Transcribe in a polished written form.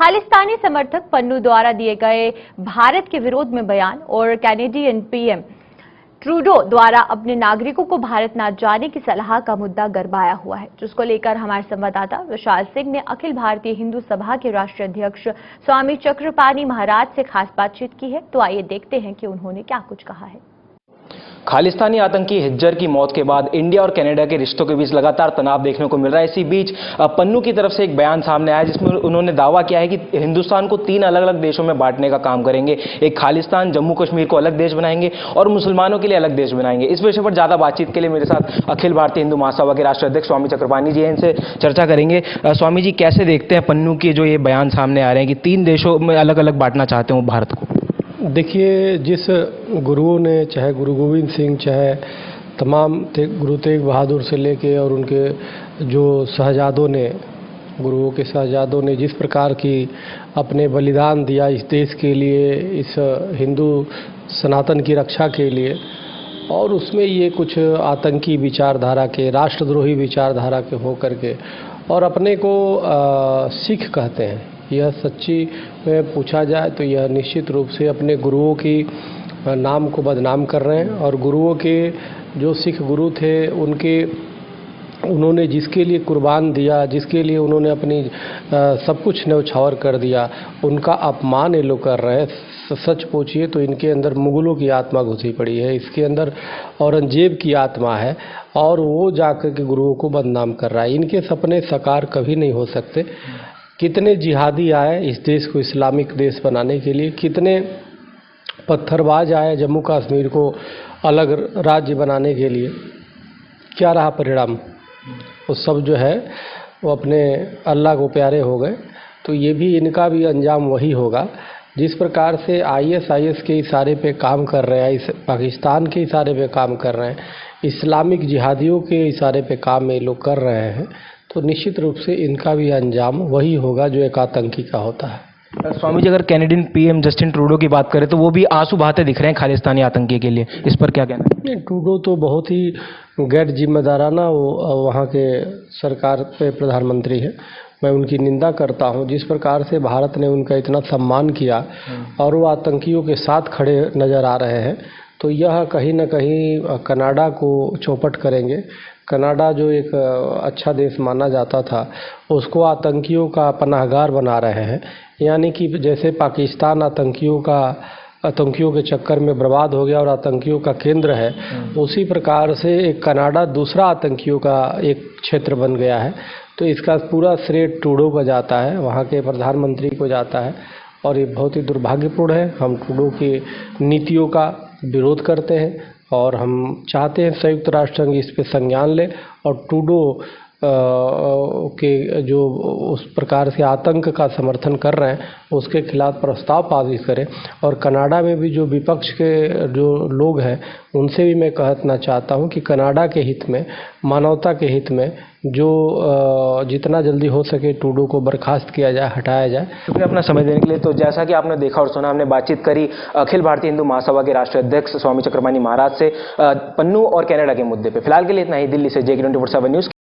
खालिस्तानी समर्थक पन्नू द्वारा दिए गए भारत के विरोध में बयान और कैनेडियन पीएम ट्रूडो द्वारा अपने नागरिकों को भारत न जाने की सलाह का मुद्दा गरमाया हुआ है, जिसको लेकर हमारे संवाददाता विशाल सिंह ने अखिल भारतीय हिंदू सभा के राष्ट्रीय अध्यक्ष स्वामी चक्रपाणी महाराज से खास बातचीत की है। तो आइए देखते हैं कि उन्होंने क्या कुछ कहा है। खालिस्तानी आतंकी हिज्जर की मौत के बाद इंडिया और कनाडा के रिश्तों के बीच लगातार तनाव देखने को मिल रहा है। इसी बीच पन्नू की तरफ से एक बयान सामने आया जिसमें उन्होंने दावा किया है कि हिंदुस्तान को 3 अलग अलग देशों में बांटने का काम करेंगे। एक खालिस्तान, जम्मू कश्मीर को अलग देश बनाएंगे और मुसलमानों के लिए अलग देश बनाएंगे। इस विषय पर ज्यादा बातचीत के लिए मेरे साथ अखिल भारतीय हिंदू महासभा के राष्ट्रीय अध्यक्ष स्वामी चक्रपाणी जी हैं, इनसे चर्चा करेंगे। स्वामी जी, कैसे देखते हैं पन्नू के जो ये बयान सामने आ रहे हैं कि 3 देशों में अलग अलग बांटना चाहते हैं भारत को? देखिए, जिस गुरुओं ने, चाहे गुरु गोविंद सिंह, चाहे तमाम गुरु तेग बहादुर से लेके और उनके जो शहजादों ने, गुरुओं के शहजादों ने जिस प्रकार की अपने बलिदान दिया इस देश के लिए, इस हिंदू सनातन की रक्षा के लिए, और उसमें ये कुछ आतंकी विचारधारा के, राष्ट्रद्रोही विचारधारा के हो करके और अपने को सिख कहते हैं, यह सच्ची में पूछा जाए तो यह निश्चित रूप से अपने गुरुओं की नाम को बदनाम कर रहे हैं। और गुरुओं के जो सिख गुरु थे, उन्होंने जिसके लिए कुर्बान दिया, जिसके लिए उन्होंने अपनी सब कुछ न्यौछावर कर दिया, उनका अपमान ये लोग कर रहे हैं। सच पूछिए तो इनके अंदर मुगलों की आत्मा घुसी पड़ी है, इसके अंदर औरंगजेब की आत्मा है और वो जाकर के गुरुओं को बदनाम कर रहा है। इनके सपने साकार कभी नहीं हो सकते। कितने जिहादी आए इस देश को इस्लामिक देश बनाने के लिए, कितने पत्थरबाज आए जम्मू कश्मीर को अलग राज्य बनाने के लिए, क्या रहा परिणाम? वो सब जो है वो अपने अल्लाह को प्यारे हो गए। तो ये भी, इनका भी अंजाम वही होगा। जिस प्रकार से आईएसआईएस के इशारे पे काम कर रहे हैं, इस पाकिस्तान के इशारे पे काम कर रहे हैं, इस्लामिक जिहादियों के इशारे पे काम ये लोग कर रहे हैं, तो निश्चित रूप से इनका भी अंजाम वही होगा जो एक आतंकी का होता है। स्वामी जी, अगर कैनेडियन पीएम जस्टिन ट्रूडो की बात करें तो वो भी आंसू बहाते दिख रहे हैं खालिस्तानी आतंकी के लिए, इस पर क्या कहना है? ट्रूडो तो बहुत ही गैर जिम्मेदाराना वो वहाँ के सरकार पे प्रधानमंत्री है। मैं उनकी निंदा करता हूँ। जिस प्रकार से भारत ने उनका इतना सम्मान किया और वो आतंकियों के साथ खड़े नज़र आ रहे हैं, तो यह कहीं न कहीं कनाडा को चौपट करेंगे। कनाडा जो एक अच्छा देश माना जाता था, उसको आतंकियों का पनाहगार बना रहे हैं। यानी कि जैसे पाकिस्तान आतंकियों के चक्कर में बर्बाद हो गया और आतंकियों का केंद्र है, उसी प्रकार से एक कनाडा दूसरा आतंकियों का एक क्षेत्र बन गया है। तो इसका पूरा श्रेय ट्रूडो को जाता है, वहाँ के प्रधानमंत्री को जाता है, और ये बहुत ही दुर्भाग्यपूर्ण है। हम ट्रूडो की नीतियों का विरोध करते हैं और हम चाहते हैं संयुक्त राष्ट्र संघ इस पे संज्ञान ले और ट्रूडो के जो उस प्रकार से आतंक का समर्थन कर रहे हैं उसके खिलाफ प्रस्ताव पारित करें। और कनाडा में भी जो विपक्ष के जो लोग हैं उनसे भी मैं कहना चाहता हूं कि कनाडा के हित में, मानवता के हित में जो जितना जल्दी हो सके ट्रूडो को बर्खास्त किया जाए, हटाया जाए। शुक्रिया अपना समय देने के लिए। तो जैसा कि आपने देखा और सुना, हमने बातचीत करी अखिल भारतीय हिंदू महासभा के राष्ट्रीय अध्यक्ष स्वामी चक्रपाणी महाराज से पन्नू और कनाडा के मुद्दे पर। फिलहाल के लिए इतना ही। दिल्ली से J24/7 न्यूज़।